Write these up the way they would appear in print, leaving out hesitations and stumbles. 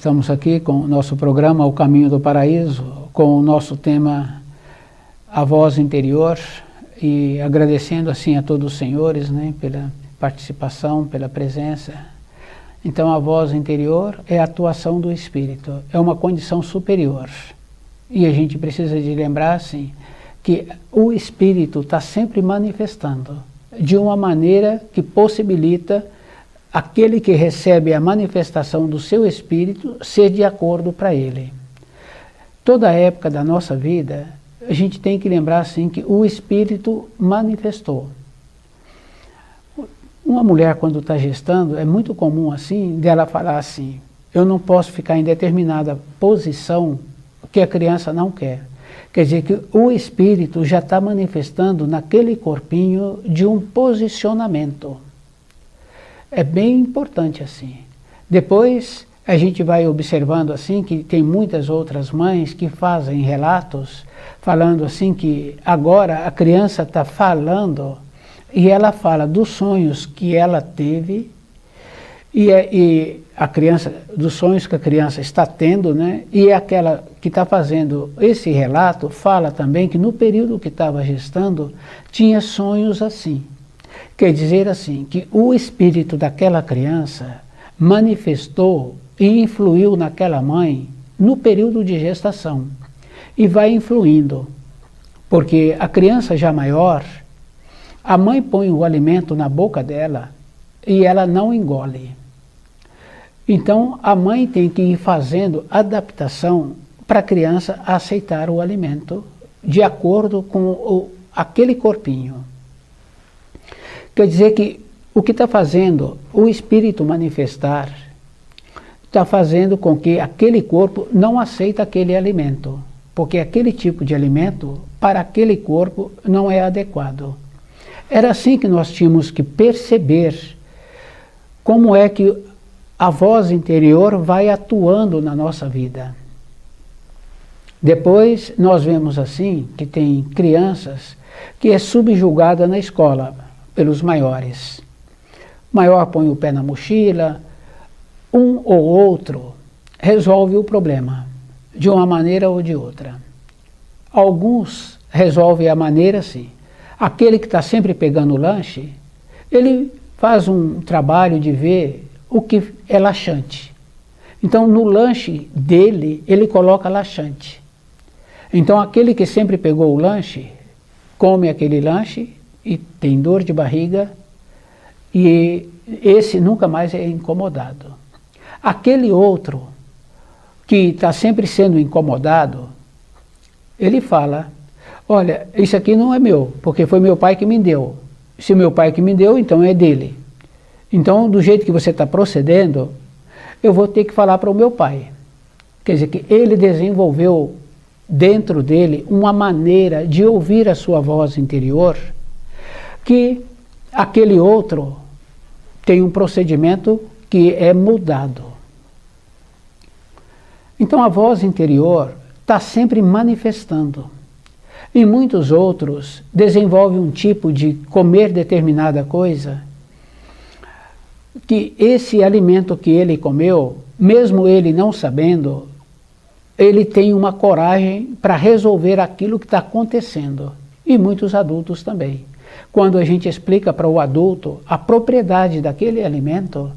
Estamos aqui com o nosso programa O Caminho do Paraíso, com o nosso tema A Voz Interior, e agradecendo assim a todos os senhores, né, pela participação, pela presença. Então a voz interior é a atuação do espírito, é uma condição superior. E a gente precisa de lembrar assim, que o espírito está sempre manifestando de uma maneira que possibilita aquele que recebe a manifestação do seu espírito ser de acordo para ele. Toda a época da nossa vida, a gente tem que lembrar assim que o espírito manifestou. Uma mulher, quando está gestando, é muito comum assim, dela falar assim, eu não posso ficar em determinada posição que a criança não quer. Quer dizer que o espírito já está manifestando naquele corpinho de um posicionamento. É bem importante assim. Depois a gente vai observando assim que tem muitas outras mães que fazem relatos falando assim que agora a criança está falando e ela fala dos sonhos que ela teve e a criança, dos sonhos que a criança está tendo, né? E aquela que está fazendo esse relato fala também que no período que estava gestando tinha sonhos assim. Quer dizer assim, que o espírito daquela criança manifestou e influiu naquela mãe no período de gestação. E vai influindo, porque a criança já maior, a mãe põe o alimento na boca dela e ela não engole. Então a mãe tem que ir fazendo adaptação para a criança aceitar o alimento de acordo com aquele corpinho. Quer dizer que o que está fazendo o espírito manifestar está fazendo com que aquele corpo não aceite aquele alimento, porque aquele tipo de alimento para aquele corpo não é adequado. Era assim que nós tínhamos que perceber como é que a voz interior vai atuando na nossa vida. Depois nós vemos assim que tem crianças que é subjugada na escola pelos maiores. O maior põe o pé na mochila, um ou outro resolve o problema, de uma maneira ou de outra. Alguns resolvem a maneira assim. Aquele que está sempre pegando o lanche, ele faz um trabalho de ver o que é laxante. Então no lanche dele, ele coloca laxante. Então aquele que sempre pegou o lanche, come aquele lanche, e tem dor de barriga, e esse nunca mais é incomodado. Aquele outro, que está sempre sendo incomodado, ele fala, olha, isso aqui não é meu, porque foi meu pai que me deu. Se meu pai que me deu, então é dele. Então, do jeito que você está procedendo, eu vou ter que falar para o meu pai. Quer dizer que ele desenvolveu dentro dele uma maneira de ouvir a sua voz interior, que aquele outro tem um procedimento que é mudado. Então a voz interior está sempre manifestando. E muitos outros desenvolvem um tipo de comer determinada coisa, que esse alimento que ele comeu, mesmo ele não sabendo, ele tem uma coragem para resolver aquilo que está acontecendo. E muitos adultos também. Quando a gente explica para o adulto a propriedade daquele alimento,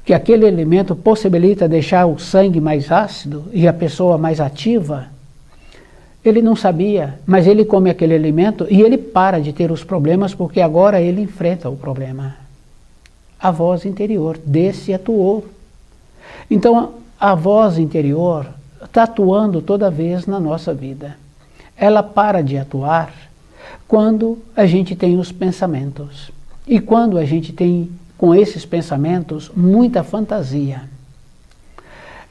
que aquele alimento possibilita deixar o sangue mais ácido e a pessoa mais ativa, ele não sabia, mas ele come aquele alimento e ele para de ter os problemas porque agora ele enfrenta o problema. A voz interior desse atuou. Então a voz interior está atuando toda vez na nossa vida. Ela para de atuar quando a gente tem os pensamentos. E quando a gente tem, com esses pensamentos, muita fantasia.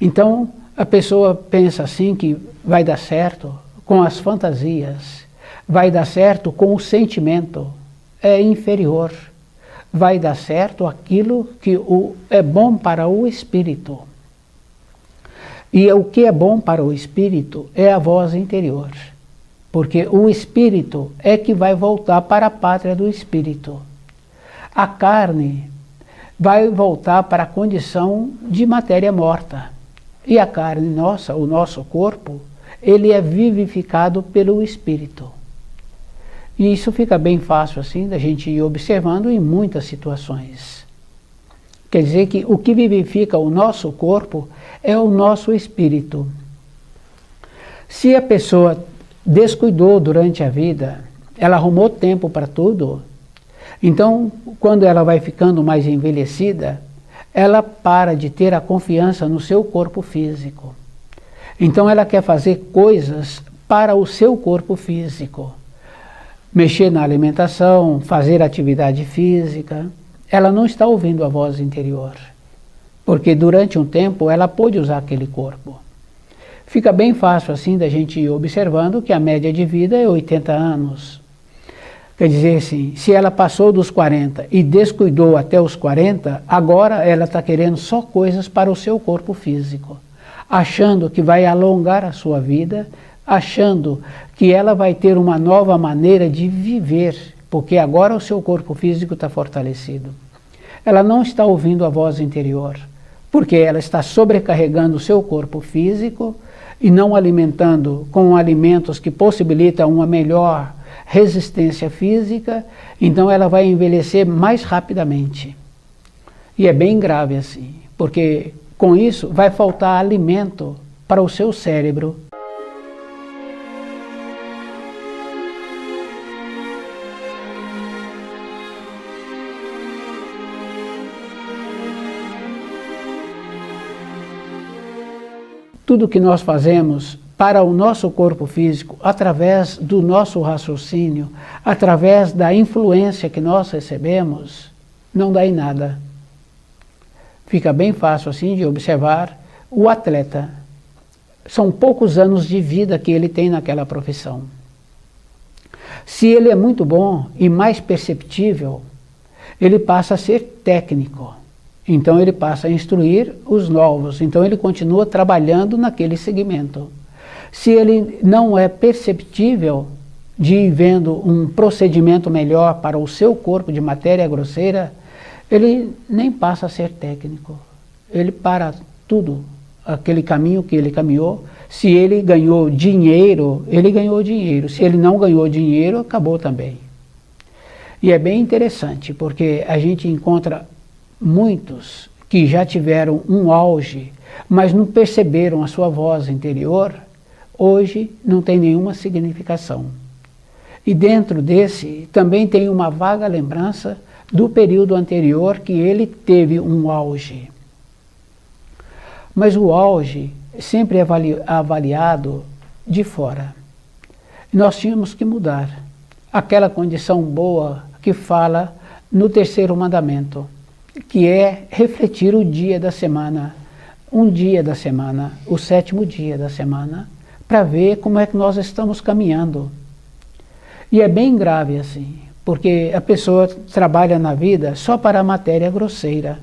Então, a pessoa pensa assim que vai dar certo com as fantasias, vai dar certo com o sentimento, é inferior. Vai dar certo aquilo que é bom para o espírito. E o que é bom para o espírito é a voz interior. Porque o espírito é que vai voltar para a pátria do espírito. A carne vai voltar para a condição de matéria morta. E a carne nossa, o nosso corpo, ele é vivificado pelo Espírito. E isso fica bem fácil assim da gente ir observando em muitas situações. Quer dizer que o que vivifica o nosso corpo é o nosso espírito. Se a pessoa descuidou durante a vida, ela arrumou tempo para tudo, então quando ela vai ficando mais envelhecida, ela para de ter a confiança no seu corpo físico. Então ela quer fazer coisas para o seu corpo físico. Mexer na alimentação, fazer atividade física. Ela não está ouvindo a voz interior. Porque durante um tempo ela pôde usar aquele corpo. Fica bem fácil assim da gente ir observando que a média de vida é 80 anos. Quer dizer assim, se ela passou dos 40 e descuidou até os 40, agora ela está querendo só coisas para o seu corpo físico. Achando que vai alongar a sua vida, achando que ela vai ter uma nova maneira de viver, porque agora o seu corpo físico está fortalecido. Ela não está ouvindo a voz interior, porque ela está sobrecarregando o seu corpo físico e não alimentando com alimentos que possibilitam uma melhor resistência física, então ela vai envelhecer mais rapidamente. E é bem grave assim, porque com isso vai faltar alimento para o seu cérebro. Tudo que nós fazemos para o nosso corpo físico, através do nosso raciocínio, através da influência que nós recebemos, não dá em nada. Fica bem fácil assim de observar o atleta. São poucos anos de vida que ele tem naquela profissão. Se ele é muito bom e mais perceptível, ele passa a ser técnico. Então ele passa a instruir os novos, então ele continua trabalhando naquele segmento. Se ele não é perceptível de ir vendo um procedimento melhor para o seu corpo de matéria grosseira, ele nem passa a ser técnico. Ele para tudo, aquele caminho que ele caminhou. Se ele ganhou dinheiro, ele ganhou dinheiro. Se ele não ganhou dinheiro, acabou também. E é bem interessante, porque a gente encontra muitos que já tiveram um auge, mas não perceberam a sua voz interior, hoje não tem nenhuma significação. E dentro desse também tem uma vaga lembrança do período anterior que ele teve um auge. Mas o auge sempre é avaliado de fora. Nós tínhamos que mudar aquela condição boa que fala no terceiro mandamento, que é refletir o dia da semana, um dia da semana, o sétimo dia da semana, para ver como é que nós estamos caminhando. E é bem grave assim, porque a pessoa trabalha na vida só para a matéria grosseira,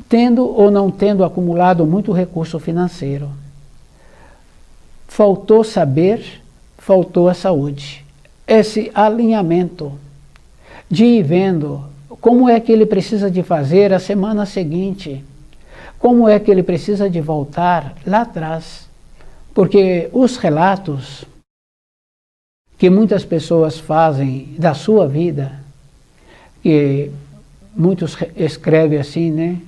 tendo ou não tendo acumulado muito recurso financeiro. Faltou saber, faltou a saúde. Esse alinhamento de ir vendo como é que ele precisa de fazer a semana seguinte, como é que ele precisa de voltar lá atrás. Porque os relatos que muitas pessoas fazem da sua vida, que muitos escrevem assim, né,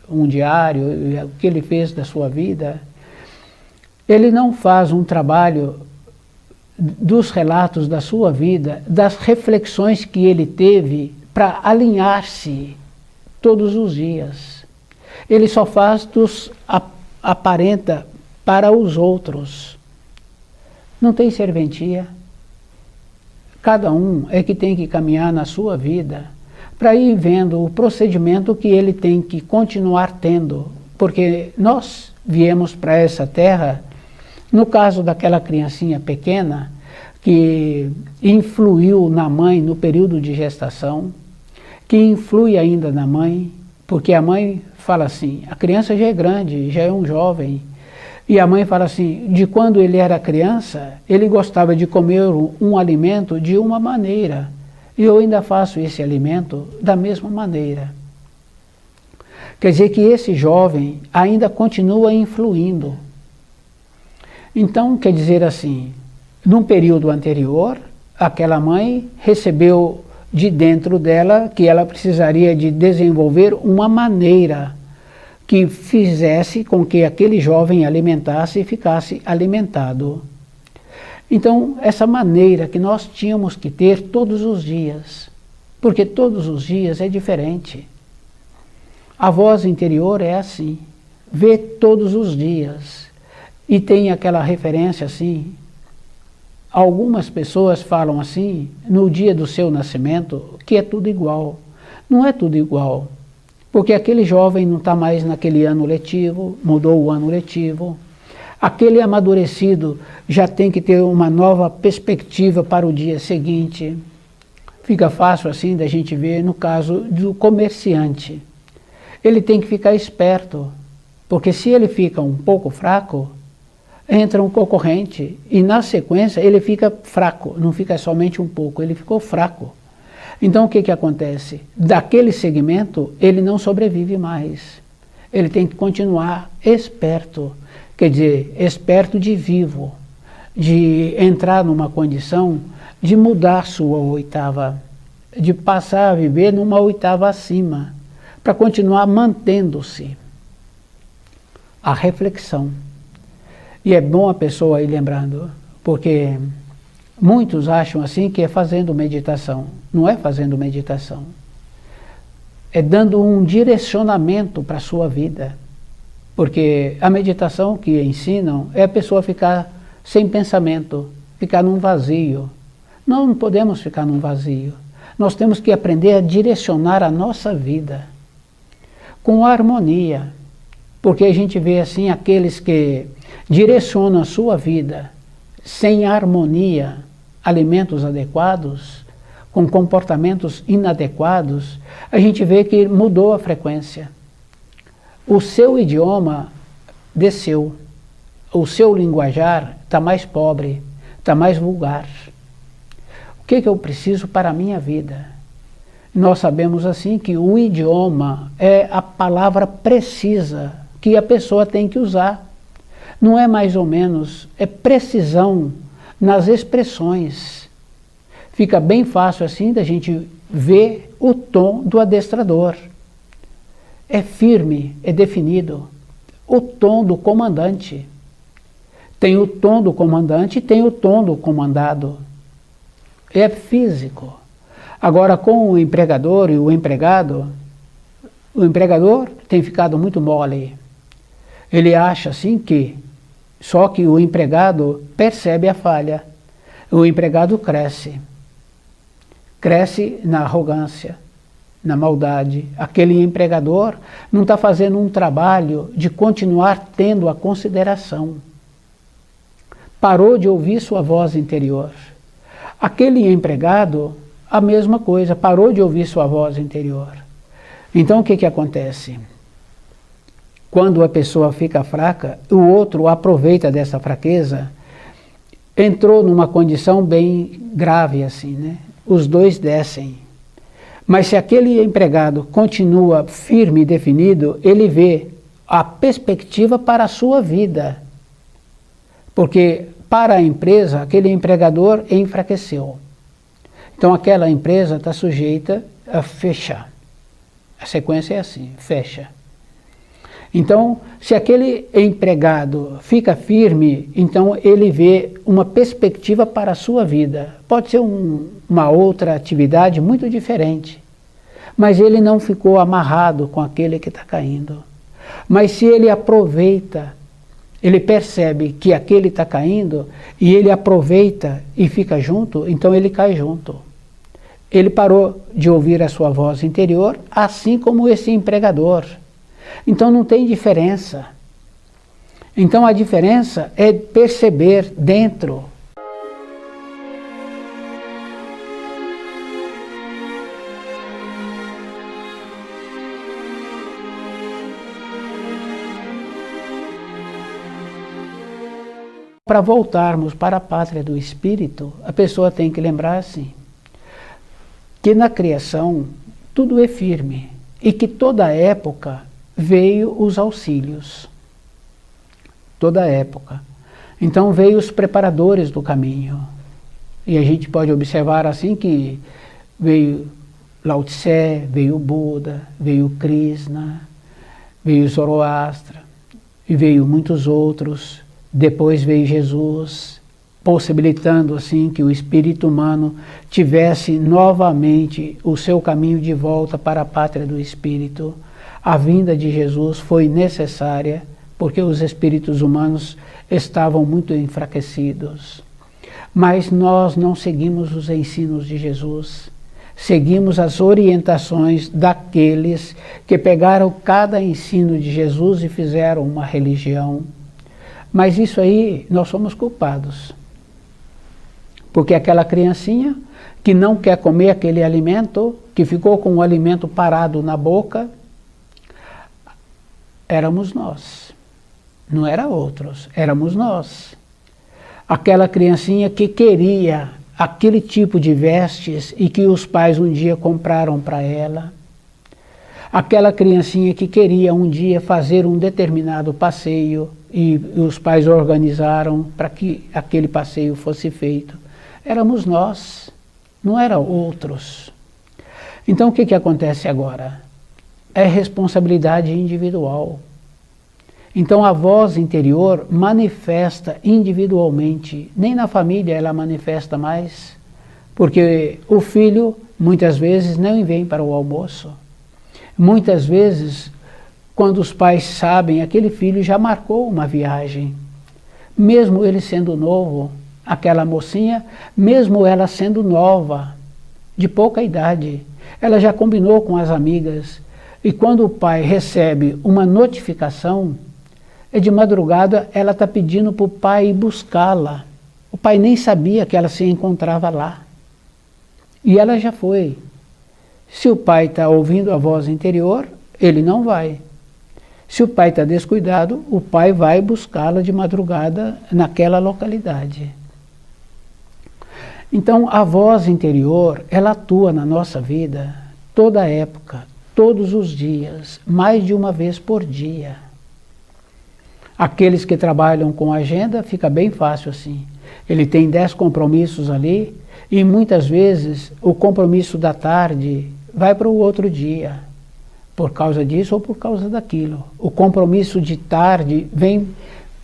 um diário, o que ele fez da sua vida, ele não faz um trabalho dos relatos da sua vida, das reflexões que ele teve para alinhar-se todos os dias. Ele só faz aparenta para os outros. Não tem serventia. Cada um é que tem que caminhar na sua vida para ir vendo o procedimento que ele tem que continuar tendo. Porque nós viemos para essa terra, no caso daquela criancinha pequena, que influiu na mãe no período de gestação, que influi ainda na mãe, porque a mãe fala assim, a criança já é grande, já é um jovem, e a mãe fala assim, de quando ele era criança, ele gostava de comer um alimento de uma maneira, e eu ainda faço esse alimento da mesma maneira. Quer dizer que esse jovem ainda continua influindo. Então, quer dizer assim, num período anterior, aquela mãe recebeu de dentro dela que ela precisaria de desenvolver uma maneira que fizesse com que aquele jovem alimentasse e ficasse alimentado. Então, essa maneira que nós tínhamos que ter todos os dias, porque todos os dias é diferente. A voz interior é assim, vê todos os dias, e tem aquela referência assim. Algumas pessoas falam assim, no dia do seu nascimento, que é tudo igual. Não é tudo igual, porque aquele jovem não está mais naquele ano letivo, mudou o ano letivo. Aquele amadurecido já tem que ter uma nova perspectiva para o dia seguinte. Fica fácil assim da gente ver no caso do comerciante. Ele tem que ficar esperto, porque se ele fica um pouco fraco, entra um concorrente e na sequência ele fica fraco, não fica somente um pouco, ele ficou fraco. Então o que acontece? Daquele segmento ele não sobrevive mais. Ele tem que continuar esperto, quer dizer, esperto de vivo, de entrar numa condição de mudar sua oitava, de passar a viver numa oitava acima, para continuar mantendo-se. A reflexão. E é bom a pessoa ir lembrando, porque muitos acham assim que é fazendo meditação. Não é fazendo meditação. É dando um direcionamento para a sua vida. Porque a meditação que ensinam é a pessoa ficar sem pensamento, ficar num vazio. Nós não podemos ficar num vazio. Nós temos que aprender a direcionar a nossa vida com harmonia. Porque a gente vê assim aqueles que direcionam a sua vida sem harmonia, alimentos adequados, com comportamentos inadequados, a gente vê que mudou a frequência. O seu idioma desceu, o seu linguajar está mais pobre, está mais vulgar. O que eu preciso para a minha vida? Nós sabemos assim que o idioma é a palavra precisa que a pessoa tem que usar. Não é mais ou menos, é precisão nas expressões. Fica bem fácil assim da gente ver o tom do adestrador. É firme, é definido. O tom do comandante. Tem o tom do comandante e tem o tom do comandado. É físico. Agora, com o empregador e o empregador tem ficado muito mole. Ele acha assim que, só que o empregado percebe a falha. O empregado cresce. Cresce na arrogância, na maldade. Aquele empregador não está fazendo um trabalho de continuar tendo a consideração. Parou de ouvir sua voz interior. Aquele empregado, a mesma coisa, parou de ouvir sua voz interior. Então o que acontece? Quando a pessoa fica fraca, o outro aproveita dessa fraqueza, entrou numa condição bem grave assim, né? Os dois descem. Mas se aquele empregado continua firme e definido, ele vê a perspectiva para a sua vida. Porque para a empresa, aquele empregador enfraqueceu. Então aquela empresa está sujeita a fechar. A sequência é assim, fecha. Então, se aquele empregado fica firme, então ele vê uma perspectiva para a sua vida. Pode ser uma outra atividade muito diferente, mas ele não ficou amarrado com aquele que está caindo. Mas se ele aproveita, ele percebe que aquele está caindo, e ele aproveita e fica junto, então ele cai junto. Ele parou de ouvir a sua voz interior, assim como esse empregador. Então não tem diferença. Então a diferença é perceber dentro. Para voltarmos para a pátria do espírito, a pessoa tem que lembrar assim, que na criação tudo é firme e que toda época veio os auxílios, toda a época. Então veio os preparadores do caminho. E a gente pode observar assim que veio Lao Tse, veio Buda, veio Krishna, veio Zoroastra, e veio muitos outros. Depois veio Jesus, possibilitando assim que o espírito humano tivesse novamente o seu caminho de volta para a pátria do espírito. A vinda de Jesus foi necessária porque os espíritos humanos estavam muito enfraquecidos. Mas nós não seguimos os ensinos de Jesus, seguimos as orientações daqueles que pegaram cada ensino de Jesus e fizeram uma religião. Mas isso aí nós somos culpados. Porque aquela criancinha que não quer comer aquele alimento, que ficou com o alimento parado na boca, éramos nós. Não eram outros, éramos nós. Aquela criancinha que queria aquele tipo de vestes e que os pais um dia compraram para ela. Aquela criancinha que queria um dia fazer um determinado passeio e os pais organizaram para que aquele passeio fosse feito. Éramos nós, não eram outros. Então o que acontece agora? É responsabilidade individual. Então a voz interior manifesta individualmente, nem na família ela manifesta mais, porque o filho muitas vezes não vem para o almoço. Muitas vezes, quando os pais sabem, aquele filho já marcou uma viagem. Mesmo ele sendo novo, aquela mocinha, mesmo ela sendo nova, de pouca idade, ela já combinou com as amigas. E quando o pai recebe uma notificação, de madrugada ela está pedindo para o pai ir buscá-la. O pai nem sabia que ela se encontrava lá. E ela já foi. Se o pai está ouvindo a voz interior, ele não vai. Se o pai está descuidado, o pai vai buscá-la de madrugada naquela localidade. Então a voz interior, ela atua na nossa vida toda a época, todos os dias, mais de uma vez por dia. Aqueles que trabalham com agenda, fica bem fácil assim. Ele tem 10 compromissos ali e muitas vezes o compromisso da tarde vai para o outro dia, por causa disso ou por causa daquilo. O compromisso de tarde vem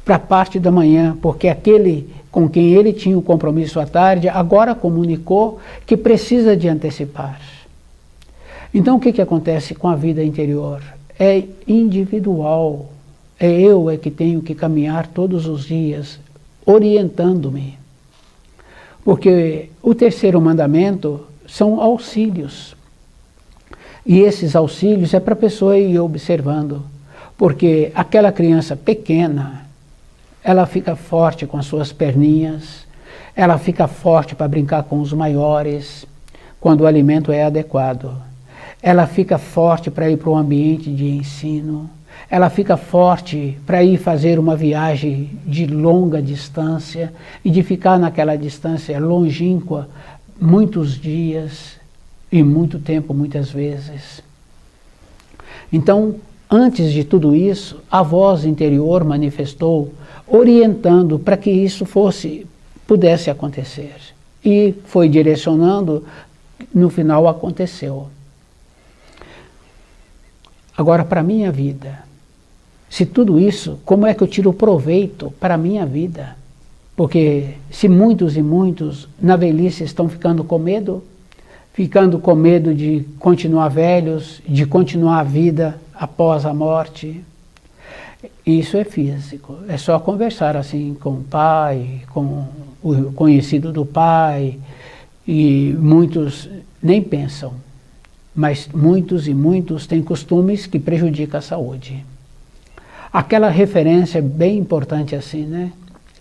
para a parte da manhã, porque aquele com quem ele tinha o compromisso à tarde agora comunicou que precisa de antecipar. Então o que acontece com a vida interior? É individual. Eu que tenho que caminhar todos os dias, orientando-me. Porque o terceiro mandamento são auxílios. E esses auxílios é para a pessoa ir observando. Porque aquela criança pequena, ela fica forte com as suas perninhas, ela fica forte para brincar com os maiores, quando o alimento é adequado. Ela fica forte para ir para o ambiente de ensino. Ela fica forte para ir fazer uma viagem de longa distância e de ficar naquela distância longínqua muitos dias e muito tempo, muitas vezes. Então, antes de tudo isso, a voz interior manifestou, orientando para que isso pudesse acontecer. E foi direcionando, no final aconteceu. Agora, para a minha vida, se tudo isso, como é que eu tiro proveito para a minha vida? Porque se muitos e muitos na velhice estão ficando com medo de continuar velhos, de continuar a vida após a morte, isso é físico. É só conversar assim com o pai, com o conhecido do pai, e muitos nem pensam, mas muitos e muitos têm costumes que prejudicam a saúde. Aquela referência bem importante assim, né?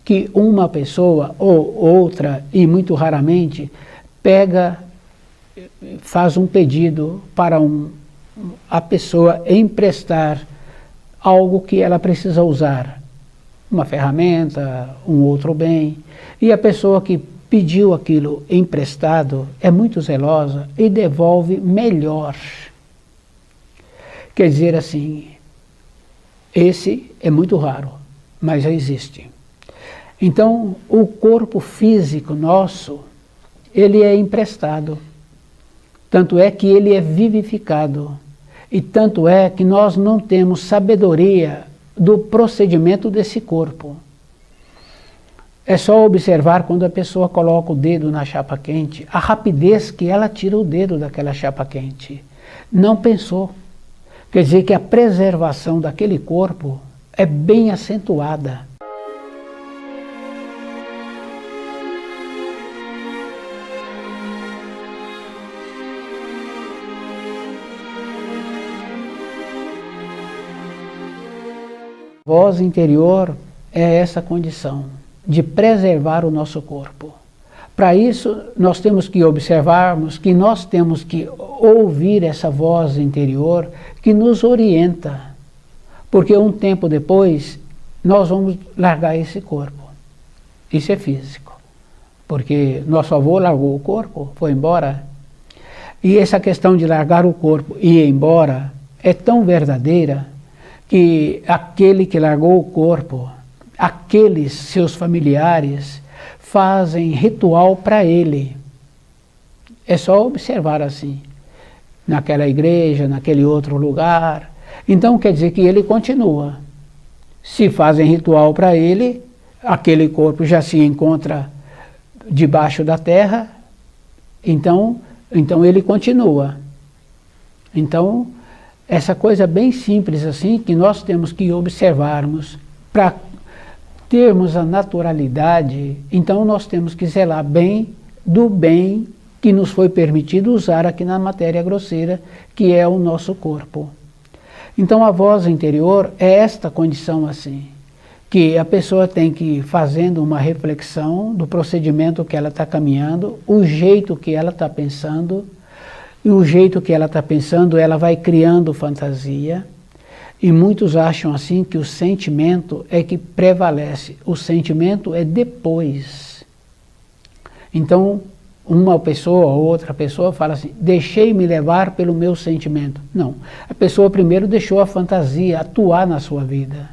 Que uma pessoa ou outra, e muito raramente, faz um pedido para a pessoa emprestar algo que ela precisa usar. Uma ferramenta, um outro bem. E a pessoa que pediu aquilo emprestado é muito zelosa e devolve melhor. Quer dizer assim, Esse é muito raro, mas já existe. Então, o corpo físico nosso, ele é emprestado. Tanto é que ele é vivificado. E tanto é que nós não temos sabedoria do procedimento desse corpo. É só observar quando a pessoa coloca o dedo na chapa quente, a rapidez que ela tira o dedo daquela chapa quente. Não pensou. Quer dizer que a preservação daquele corpo é bem acentuada. A voz interior é essa condição de preservar o nosso corpo. Para isso, nós temos que observarmos que nós temos que ouvir essa voz interior que nos orienta, porque um tempo depois nós vamos largar esse corpo. Isso é físico, porque nosso avô largou o corpo, foi embora. E essa questão de largar o corpo e ir embora é tão verdadeira que aquele que largou o corpo, aqueles seus familiares, fazem ritual para ele. É só observar assim, naquela igreja, naquele outro lugar. Então quer dizer que ele continua. Se fazem ritual para ele, aquele corpo já se encontra debaixo da terra, então ele continua. Então, essa coisa bem simples assim, que nós temos que observarmos para termos a naturalidade, então nós temos que zelar bem do bem que nos foi permitido usar aqui na matéria grosseira, que é o nosso corpo. Então a voz interior é esta condição assim, que a pessoa tem que ir fazendo uma reflexão do procedimento que ela está caminhando, o jeito que ela está pensando, e o jeito que ela está pensando, ela vai criando fantasia. E muitos acham assim que o sentimento é que prevalece. O sentimento é depois. Então, uma pessoa ou outra pessoa fala assim, deixei-me levar pelo meu sentimento. Não, a pessoa primeiro deixou a fantasia atuar na sua vida.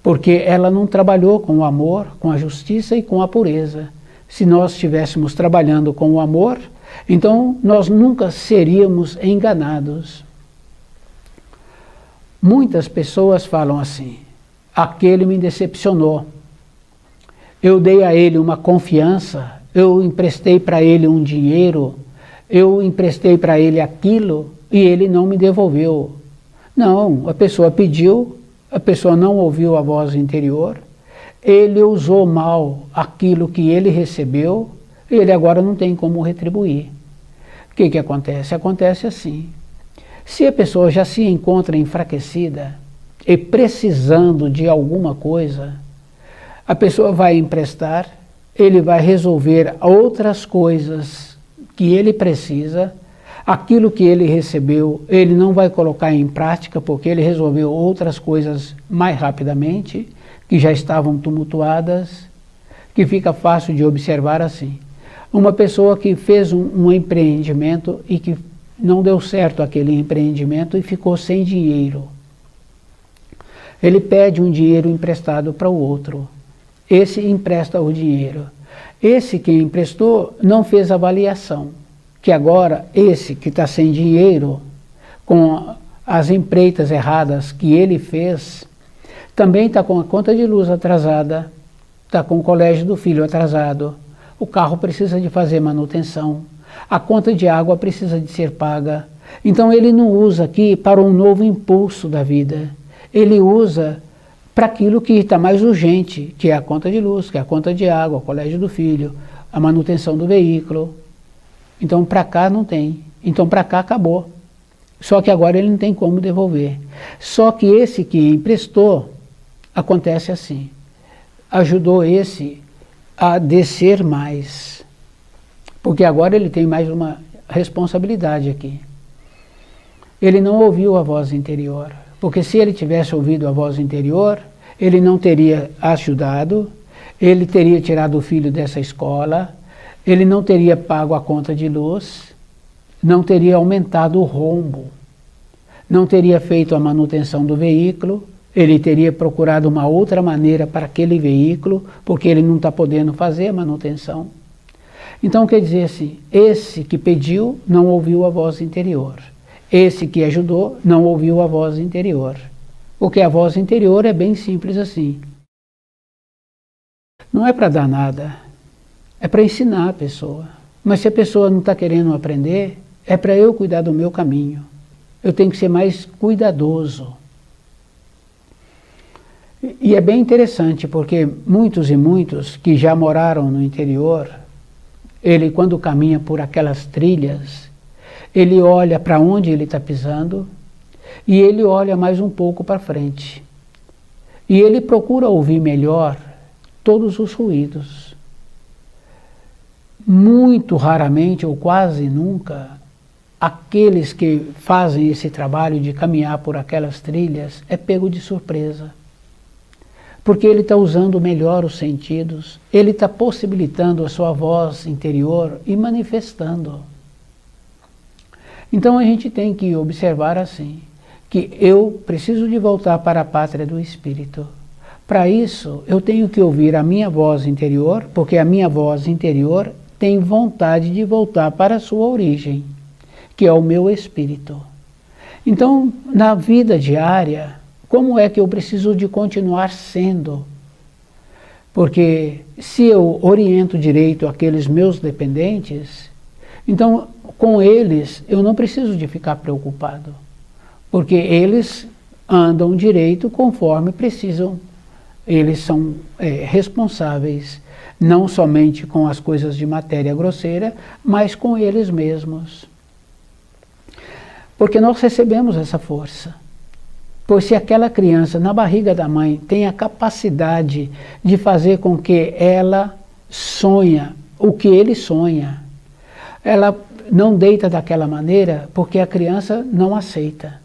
Porque ela não trabalhou com o amor, com a justiça e com a pureza. Se nós estivéssemos trabalhando com o amor, então nós nunca seríamos enganados. Muitas pessoas falam assim, aquele me decepcionou, eu dei a ele uma confiança, eu emprestei para ele um dinheiro, eu emprestei para ele aquilo e ele não me devolveu. Não, a pessoa pediu, a pessoa não ouviu a voz interior, ele usou mal aquilo que ele recebeu, e ele agora não tem como retribuir. O que acontece? Acontece assim. Se a pessoa já se encontra enfraquecida e precisando de alguma coisa, a pessoa vai emprestar, ele vai resolver outras coisas que ele precisa, aquilo que ele recebeu, ele não vai colocar em prática porque ele resolveu outras coisas mais rapidamente, que já estavam tumultuadas, que fica fácil de observar assim. Uma pessoa que fez um empreendimento e que não deu certo aquele empreendimento e ficou sem dinheiro. Ele pede um dinheiro emprestado para o outro. Esse empresta o dinheiro. Esse que emprestou não fez avaliação. Que agora esse que está sem dinheiro, com as empreitas erradas que ele fez, também está com a conta de luz atrasada, está com o colégio do filho atrasado, o carro precisa de fazer manutenção, a conta de água precisa de ser paga. Então ele não usa aqui para um novo impulso da vida, ele usa para aquilo que está mais urgente, que é a conta de luz, que é a conta de água, o colégio do filho, a manutenção do veículo. Então para cá não tem, então para cá acabou. Só que agora ele não tem como devolver. Só que esse que emprestou, acontece assim, ajudou esse a descer mais, porque agora ele tem mais uma responsabilidade aqui. Ele não ouviu a voz interior, porque se ele tivesse ouvido a voz interior, ele não teria ajudado, ele teria tirado o filho dessa escola, ele não teria pago a conta de luz, não teria aumentado o rombo, não teria feito a manutenção do veículo, ele teria procurado uma outra maneira para aquele veículo, porque ele não está podendo fazer a manutenção. Então quer dizer assim, esse que pediu não ouviu a voz interior. Esse que ajudou não ouviu a voz interior. Porque a voz interior é bem simples assim. Não é para dar nada, é para ensinar a pessoa. Mas se a pessoa não está querendo aprender, é para eu cuidar do meu caminho. Eu tenho que ser mais cuidadoso. E é bem interessante, porque muitos e muitos que já moraram no interior, ele quando caminha por aquelas trilhas, ele olha para onde ele está pisando e ele olha mais um pouco para frente. E ele procura ouvir melhor todos os ruídos. Muito raramente ou quase nunca, aqueles que fazem esse trabalho de caminhar por aquelas trilhas é pego de surpresa. Porque ele está usando melhor os sentidos, ele está possibilitando a sua voz interior e manifestando. Então a gente tem que observar assim, que eu preciso de voltar para a pátria do Espírito. Para isso, eu tenho que ouvir a minha voz interior, porque a minha voz interior tem vontade de voltar para a sua origem, que é o meu espírito. Então, na vida diária, como é que eu preciso de continuar sendo? Porque se eu oriento direito aqueles meus dependentes, então com eles eu não preciso de ficar preocupado, porque eles andam direito conforme precisam. Eles são responsáveis não somente com as coisas de matéria grosseira, mas com eles mesmos. Porque nós recebemos essa força. Pois se aquela criança na barriga da mãe tem a capacidade de fazer com que ela sonha o que ele sonha, ela não deita daquela maneira porque a criança não aceita.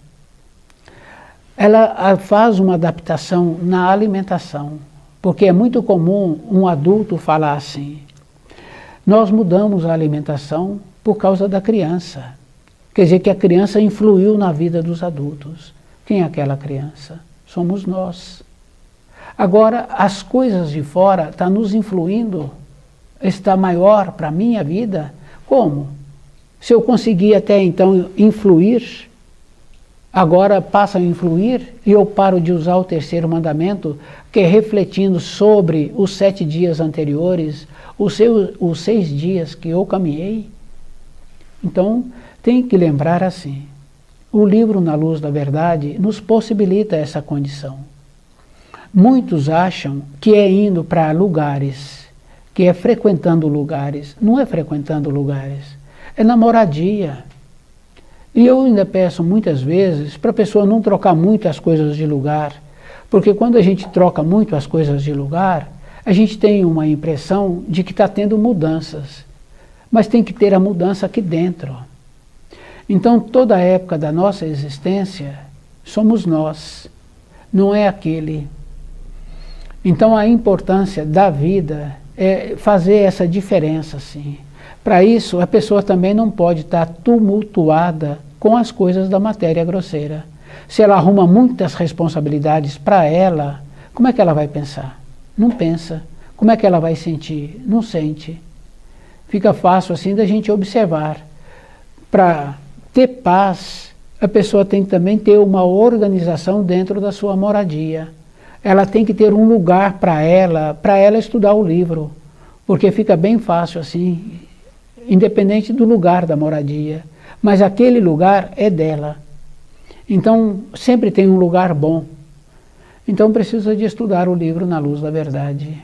Ela faz uma adaptação na alimentação, porque é muito comum um adulto falar assim, nós mudamos a alimentação por causa da criança. Quer dizer que a criança influiu na vida dos adultos. Quem é aquela criança? Somos nós. Agora, as coisas de fora estão nos influindo, está maior para a minha vida? Como? Se eu conseguir até então influir, agora passa a influir e eu paro de usar o terceiro mandamento, que é refletindo sobre os 7 dias anteriores, os 6 dias que eu caminhei. Então, tem que lembrar assim, o livro Na Luz da Verdade nos possibilita essa condição. Muitos acham que é indo para lugares, que é frequentando lugares. Não é frequentando lugares, é na moradia. E eu ainda peço muitas vezes para a pessoa não trocar muito as coisas de lugar, porque quando a gente troca muito as coisas de lugar, a gente tem uma impressão de que está tendo mudanças, mas tem que ter a mudança aqui dentro. Então toda a época da nossa existência somos nós, não é aquele. Então a importância da vida é fazer essa diferença assim. Para isso, a pessoa também não pode estar tumultuada com as coisas da matéria grosseira. Se ela arruma muitas responsabilidades para ela, como é que ela vai pensar? Não pensa. Como é que ela vai sentir? Não sente. Fica fácil assim da gente observar. Para ter paz, a pessoa tem que também ter uma organização dentro da sua moradia. Ela tem que ter um lugar para ela estudar o livro. Porque fica bem fácil assim, independente do lugar da moradia, mas aquele lugar é dela. Então, sempre tem um lugar bom. Então, precisa de estudar o livro Na Luz da Verdade.